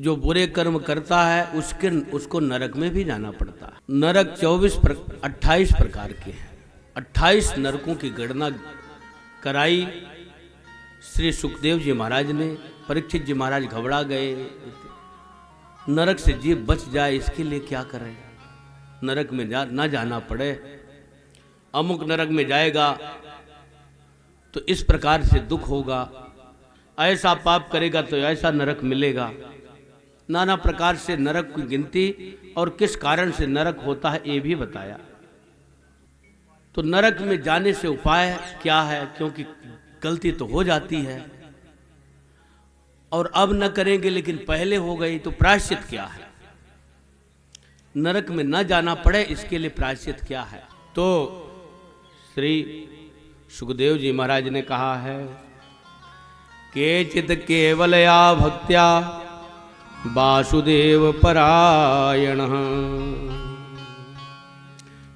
जो बुरे कर्म करता है उसको नरक में भी जाना पड़ता है। नरक 28 प्रकार के हैं। 28 नरकों की गणना कराई श्री सुखदेव जी महाराज ने। परीक्षित जी महाराज घबरा गए, नरक से जीव बच जाए इसके लिए क्या करें, नरक में ना जाना पड़े। अमुक नरक में जाएगा तो इस प्रकार से दुख होगा, ऐसा पाप करेगा तो ऐसा नरक मिलेगा। नाना प्रकार से नरक की गिनती और किस कारण से नरक होता है ये भी बताया। तो नरक में जाने से उपाय क्या है, क्योंकि गलती तो हो जाती है और अब न करेंगे लेकिन पहले हो गई, तो प्रायश्चित क्या है, नरक में न जाना पड़े इसके लिए प्रायश्चित क्या है। तो श्री सुखदेव जी महाराज ने कहा है, केचित केवलया भक्त्या वासुदेव परायण।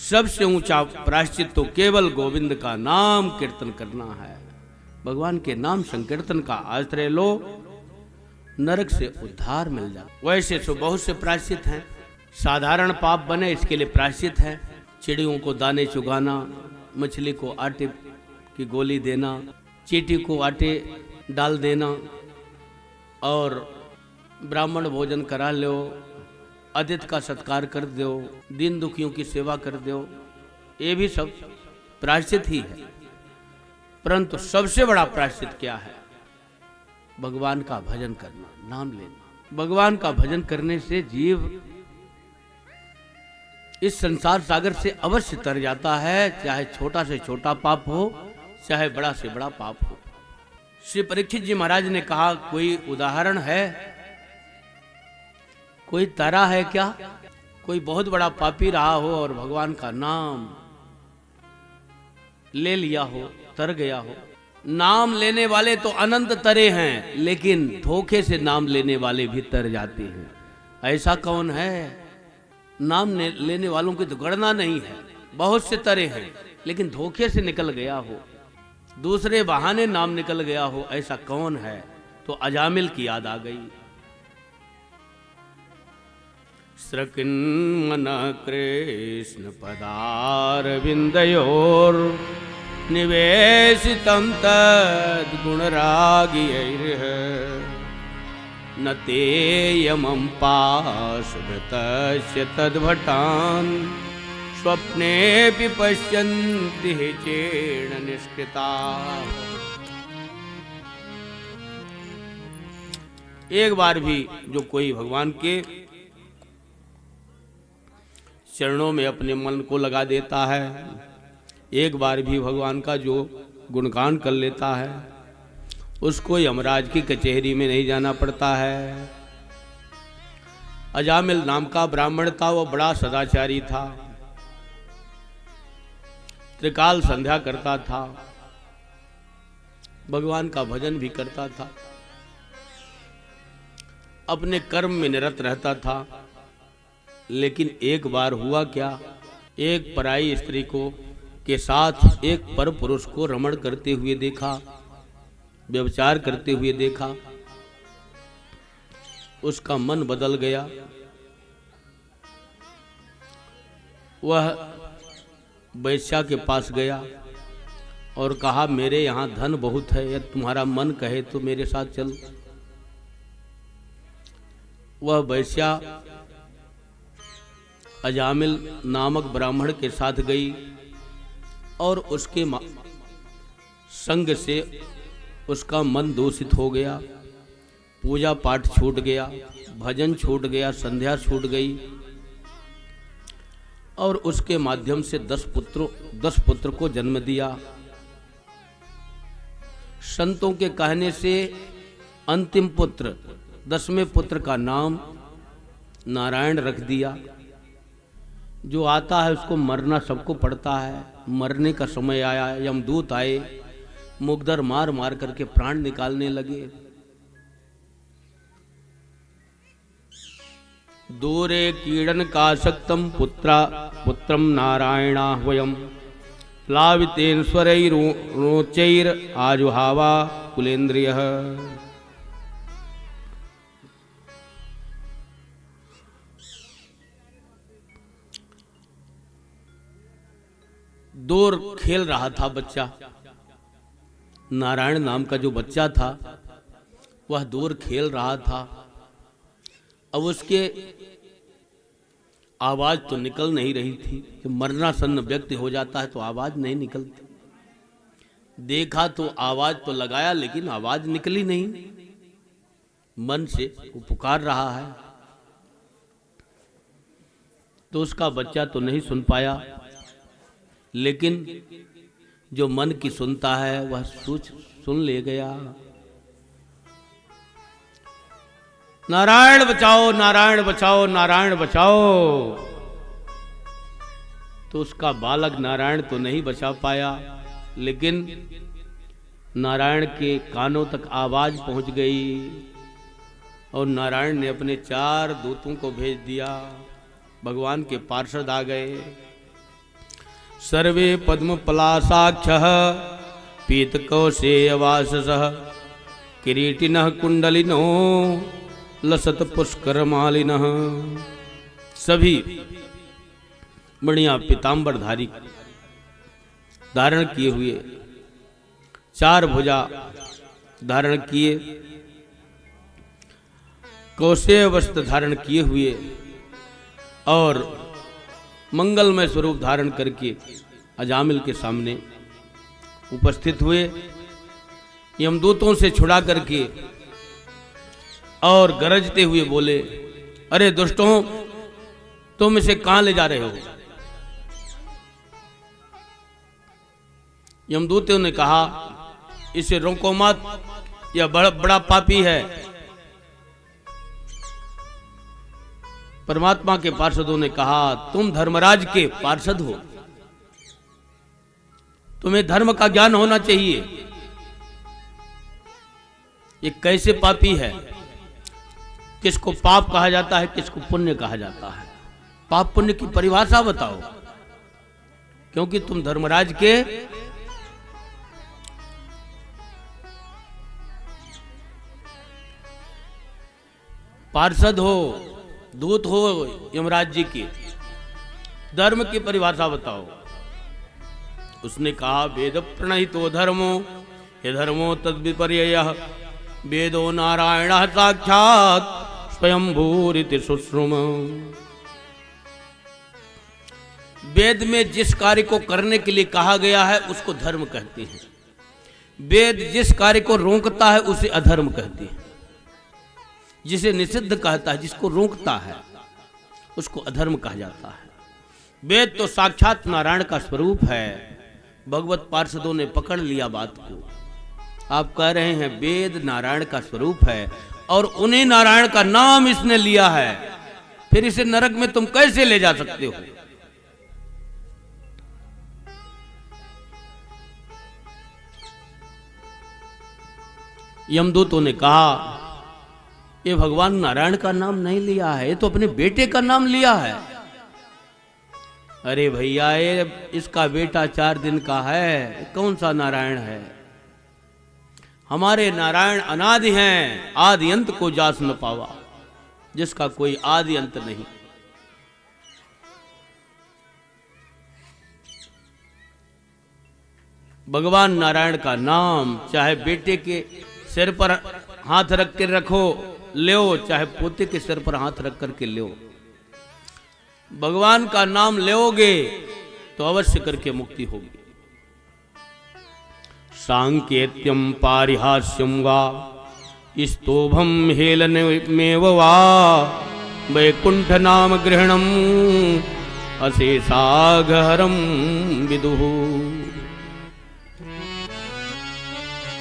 सबसे ऊंचा प्रायश्चित तो केवल गोविंद का नाम कीर्तन करना है। भगवान के नाम संकीर्तन का आश्रय लो, नरक से उद्धार मिल जाए। वैसे तो बहुत से प्रायश्चित हैं। साधारण पाप बने इसके लिए प्रायश्चित है। चिड़ियों को दाने चुगाना, मछली को आटे की गोली देना, चींटी को आटे डाल देना और ब्राह्मण भोजन करा लो, अतिथि का सत्कार कर दो, दीन दुखियों की सेवा कर दो, ये भी सब प्रायश्चित ही है। परंतु सबसे बड़ा प्रायश्चित क्या है, भगवान का भजन करना, नाम लेना। भगवान का भजन करने से जीव इस संसार सागर से अवश्य तर जाता है, चाहे छोटा से छोटा पाप हो, चाहे बड़ा से बड़ा पाप हो। श्री परीक्षित जी महाराज ने कहा, कोई उदाहरण है, कोई तारा है क्या, कोई बहुत बड़ा पापी रहा हो और भगवान का नाम ले लिया हो, तर गया हो। नाम लेने वाले तो अनंत तरे हैं, लेकिन धोखे से नाम लेने वाले भी तर जाते हैं। ऐसा कौन है? नाम लेने वालों की तो गणना नहीं है, बहुत से तरे हैं, लेकिन धोखे से निकल गया हो, दूसरे बहाने नाम निकल गया हो, ऐसा कौन है? तो अजामिल की याद आ गई। सृकिन्मन कृष्ण पदारविन्दयोर निवेशितं तद्गुणरागियैर्ह न तेयमं पाशभृतस्य तद्भटान् स्वप्नेऽपि पश्यन्ति चेण निष्कृताः। एक बार भी जो कोई भगवान के चरणों में अपने मन को लगा देता है, एक बार भी भगवान का जो गुणगान कर लेता है, उसको यमराज की कचहरी में नहीं जाना पड़ता है। अजामिल नाम का ब्राह्मण था, वो बड़ा सदाचारी था, त्रिकाल संध्या करता था, भगवान का भजन भी करता था, अपने कर्म में निरत रहता था। लेकिन एक बार हुआ क्या, एक पराई स्त्री को के साथ एक पर पुरुष को रमण करते हुए देखा, व्यभिचार करते हुए देखा। उसका मन बदल गया, वह वैश्या के पास गया और कहा, मेरे यहाँ धन बहुत है, यदि तुम्हारा मन कहे तो मेरे साथ चल। वह वैश्या अजामिल नामक ब्राह्मण के साथ गई और उसके संग से उसका मन दूषित हो गया, पूजा पाठ छूट गया, भजन छूट गया, संध्या छूट गई और उसके माध्यम से 10 पुत्र को जन्म दिया। संतों के कहने से अंतिम पुत्र 10वें पुत्र का नाम नारायण रख दिया। जो आता है उसको मरना सबको पड़ता है। मरने का समय आया, यमदूत आए, मुगदर मार मार करके प्राण निकालने लगे। दूरे कीड़न काशक्तम पुत्रम नारायणाह्वयम् प्लावितेन स्वरैर्रोचैर आजुहावा कुलेन्द्रियः। दूर खेल रहा था बच्चा। नारायण नाम का जो बच्चा था वह दूर खेल रहा था। अब उसके आवाज तो निकल नहीं रही थी। जब मरणासन्न व्यक्ति हो जाता है तो आवाज नहीं निकलती। देखा तो आवाज तो लगाया, लेकिन आवाज निकली नहीं। मन से वो पुकार रहा है, तो उसका बच्चा तो नहीं सुन पाया, लेकिन जो मन की सुनता है वह सुन ले गया। नारायण बचाओ, नारायण बचाओ, नारायण बचाओ। तो उसका बालक नारायण तो नहीं बचा पाया, लेकिन नारायण के कानों तक आवाज पहुंच गई और नारायण ने अपने 4 दूतों को भेज दिया। भगवान के पार्षद आ गए। सर्वे पद्म पलासाक्षः पीतकौशेयवाससः किरीटिनः कुंडलिनो लसत पुष्कर मालिनः। सभी बढ़िया पीतांबरधारी धारण किए हुए, 4 भुजा धारण किए, कौशेय वस्त्र धारण किए हुए और मंगलमय स्वरूप धारण करके अजामिल के सामने उपस्थित हुए। यमदूतों से छुड़ा करके और गरजते हुए बोले, अरे दुष्टों, तुम इसे कहां ले जा रहे हो? यमदूतों ने कहा, इसे रोको मत, यह बड़ा पापी है। परमात्मा के पार्षदों ने कहा, तुम धर्मराज के पार्षद हो, तुम्हें धर्म का ज्ञान होना चाहिए। ये कैसे पापी है? किसको पाप कहा जाता है, किसको पुण्य कहा जाता है? पाप पुण्य की परिभाषा बताओ, क्योंकि तुम धर्मराज के पार्षद हो, दूत हो यमराज जी की। धर्म की परिभाषा बताओ। उसने कहा, वेद प्रणहितो धर्मो ये धर्मो तद विपर्ययः वेदो नारायणः साक्षात् स्वयंभूरिति शुश्रुम। वेद में जिस कार्य को करने के लिए कहा गया है उसको धर्म कहते हैं। वेद जिस कार्य को रोकता है उसे अधर्म कहते हैं। जिसे निषिद्ध कहता है, जिसको रोकता है, उसको अधर्म कहा जाता है। वेद तो साक्षात नारायण का स्वरूप है। भगवत पार्षदों ने पकड़ लिया बात को। आप कह रहे हैं वेद नारायण का स्वरूप है और उन्हें नारायण का नाम इसने लिया है, फिर इसे नरक में तुम कैसे ले जा सकते हो? यमदूतों ने कहा, ये भगवान नारायण का नाम नहीं लिया है, ये तो अपने बेटे का नाम लिया है। अरे भैया, ये इसका बेटा 4 दिन का है, कौन सा नारायण है? हमारे नारायण अनादि हैं, आदि अंत को जास न पावा, जिसका कोई आदि अंत नहीं। भगवान नारायण का नाम चाहे बेटे के सिर पर हाथ रख के रखो, लो, चाहे पोते के सिर पर हाथ रख करके लो। भगवान का नाम लोगे तो अवश्य करके मुक्ति होगी। सांकेत्यम पारिहास्यम वा स्तोभम हेलनमेव वा वैकुंठ नाम गृहणम अशेषागहरम विदुः।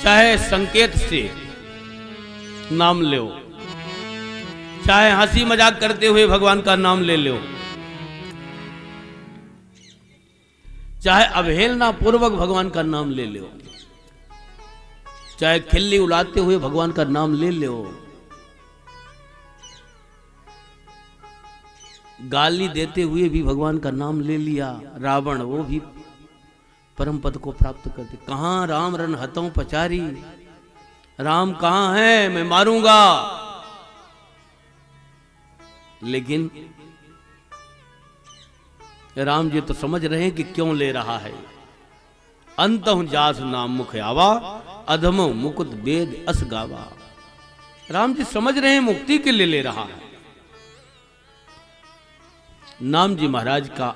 चाहे संकेत से नाम लो, चाहे हंसी मजाक करते हुए भगवान का नाम ले लो, चाहे अवहेलना पूर्वक भगवान का नाम ले लो, चाहे खिल्ली उड़ाते हुए भगवान का नाम ले लो, गाली देते हुए भी भगवान का नाम ले लिया रावण, वो भी परम पद को प्राप्त करते। कहां राम रन हतों पचारी, राम कहां है, मैं मारूंगा। लेकिन राम जी तो समझ रहे हैं कि क्यों ले रहा है। अंतहु जास नाम मुख आवा, अधम मुकुट वेद अस गावा। राम जी समझ रहे हैं मुक्ति के लिए ले रहा है। नाम जी महाराज का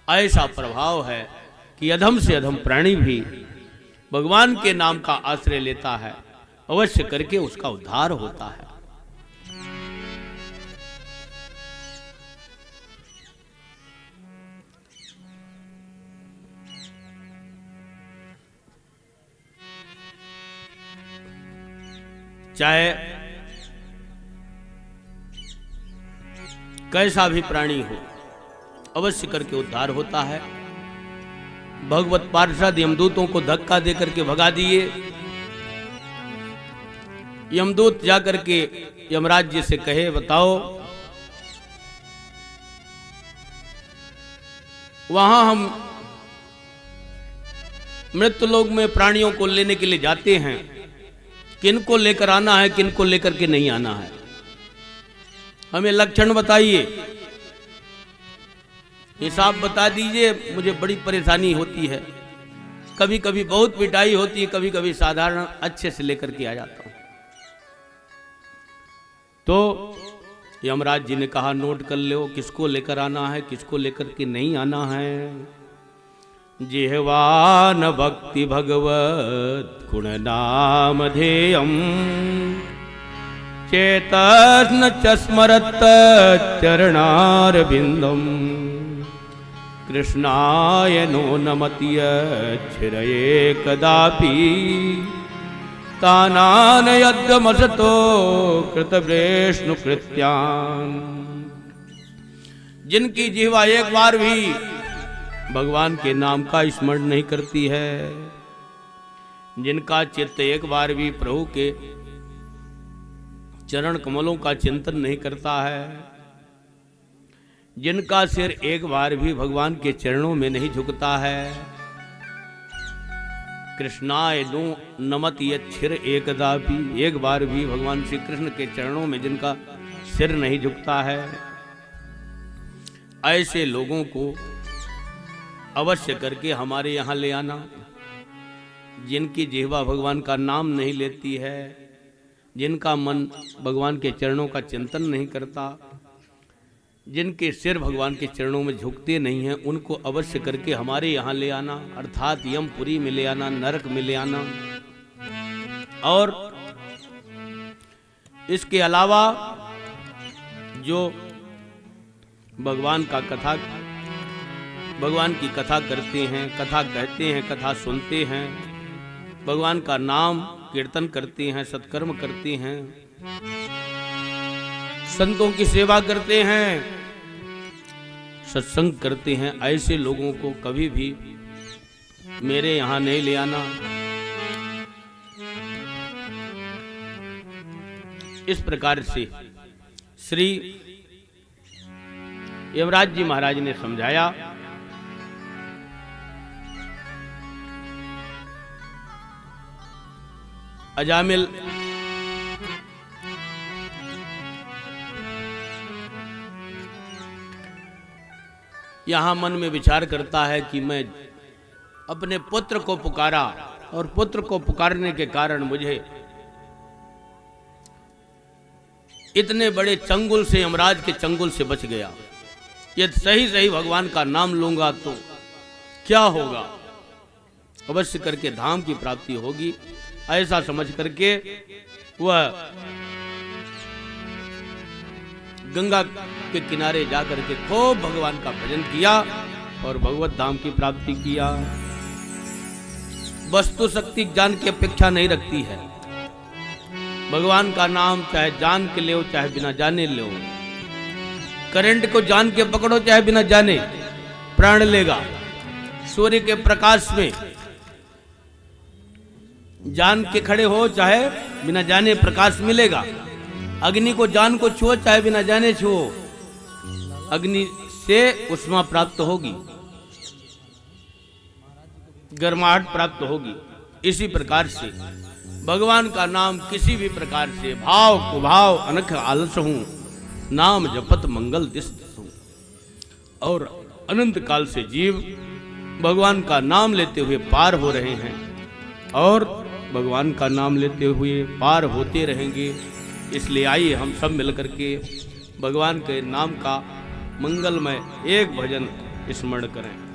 ऐसा प्रभाव है कि अधम से अधम प्राणी भी भगवान के नाम का आश्रय लेता है, अवश्य करके उसका उद्धार होता है। चाहे कैसा भी प्राणी हो, अवश्य करके उद्धार होता है। भगवत पार्षद यमदूतों को धक्का देकर के भगा दिए। यमदूत जाकर के यमराज जी से कहे, बताओ वहां हम मृत्युलोक में प्राणियों को लेने के लिए जाते हैं, किनको लेकर आना है, किनको लेकर के नहीं आना है, हमें लक्षण बताइए, हिसाब बता दीजिए। मुझे बड़ी परेशानी होती है, कभी कभी बहुत पिटाई होती है, कभी कभी साधारण अच्छे से लेकर के आ जाता हूं। तो यमराज जी ने कहा, नोट कर लो किसको लेकर आना है, किसको लेकर के नहीं आना है। जिह्वान भक्ति भगवत गुण नाम ध्येयम, चेतन च स्मरत चरणार बिंदम, कृष्णाय नो नमतिय छिरये कदापि, तानान यद्यमसतो कृतवृष्णु कृत्यान। जिनकी जिह्वा एक बार भी भगवान के नाम का स्मरण नहीं करती है, जिनका चित्त एक बार भी प्रभु के चरण कमलों का चिंतन नहीं करता है, जिनका सिर एक बार भी भगवान के चरणों में नहीं झुकता है, कृष्णाय नो नमति यच्छिर एकदा भी, एक बार भी भगवान श्री कृष्ण के चरणों में जिनका सिर नहीं झुकता है, ऐसे लोगों को अवश्य करके हमारे यहाँ ले आना। जिनकी जिह्वा भगवान का नाम नहीं लेती है, जिनका मन भगवान के चरणों का चिंतन नहीं करता, जिनके सिर भगवान के चरणों में झुकते नहीं हैं, उनको अवश्य करके हमारे यहाँ ले आना, अर्थात यमपुरी में ले आना, नरक में ले आना। और इसके अलावा जो भगवान का कथा, भगवान की कथा करते हैं, कथा कहते हैं, कथा सुनते हैं, भगवान का नाम कीर्तन करते हैं, सत्कर्म करते हैं, संतों की सेवा करते हैं, सत्संग करते हैं, ऐसे लोगों को कभी भी मेरे यहां नहीं ले आना। इस प्रकार से श्री यमराज जी महाराज ने समझाया। अजामिल यहां मन में विचार करता है कि मैं अपने पुत्र को पुकारा और पुत्र को पुकारने के कारण मुझे इतने बड़े चंगुल से, यमराज के चंगुल से बच गया। यदि सही सही भगवान का नाम लूंगा तो क्या होगा, अवश्य करके धाम की प्राप्ति होगी। ऐसा समझ करके वह गंगा के किनारे जाकर के खूब भगवान का भजन किया और भगवत धाम की प्राप्ति किया। वस्तु शक्ति ज्ञान की अपेक्षा नहीं रखती है। भगवान का नाम चाहे जान के ले, चाहे बिना जाने ले। करंट को जान के पकड़ो, चाहे बिना जाने प्राण लेगा। सूर्य के प्रकाश में जान के खड़े हो, चाहे बिना जाने प्रकाश मिलेगा। अग्नि को जान को छुओ, चाहे बिना जाने छुओ, अग्नि से उष्मा प्राप्त होगी, गर्माहट प्राप्त होगी। इसी प्रकार से भगवान का नाम किसी भी प्रकार से भाव कुभाव अनख आलस हूं, नाम जपत मंगल दिस हूं। और अनंत काल से जीव भगवान का नाम लेते हुए पार हो रहे हैं और भगवान का नाम लेते हुए पार होते रहेंगे। इसलिए आइए हम सब मिलकर के भगवान के नाम का मंगलमय एक भजन स्मरण करें।